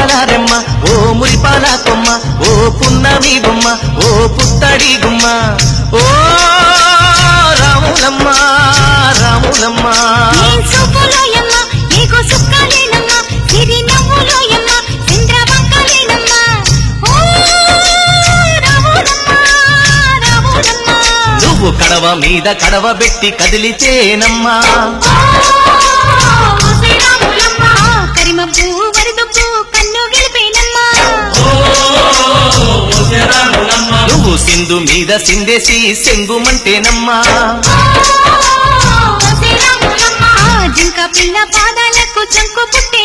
ముత్యాలారెమ్మ ఓ మురిపాల కొమ్మ ఓ పున్నమి బొమ్మ ఓ పుత్తడి గుమ్మ ఓ రాములమ్మ రాములమ్మ నువ్వు కడవ మీద కడవ పెట్టి కదిలితేనమ్మా నువ్వు సింధు మీద సిందేసి సెంగుమంటేనమ్మా జింక పిల్ల పాదాలకు చంకు పుట్టే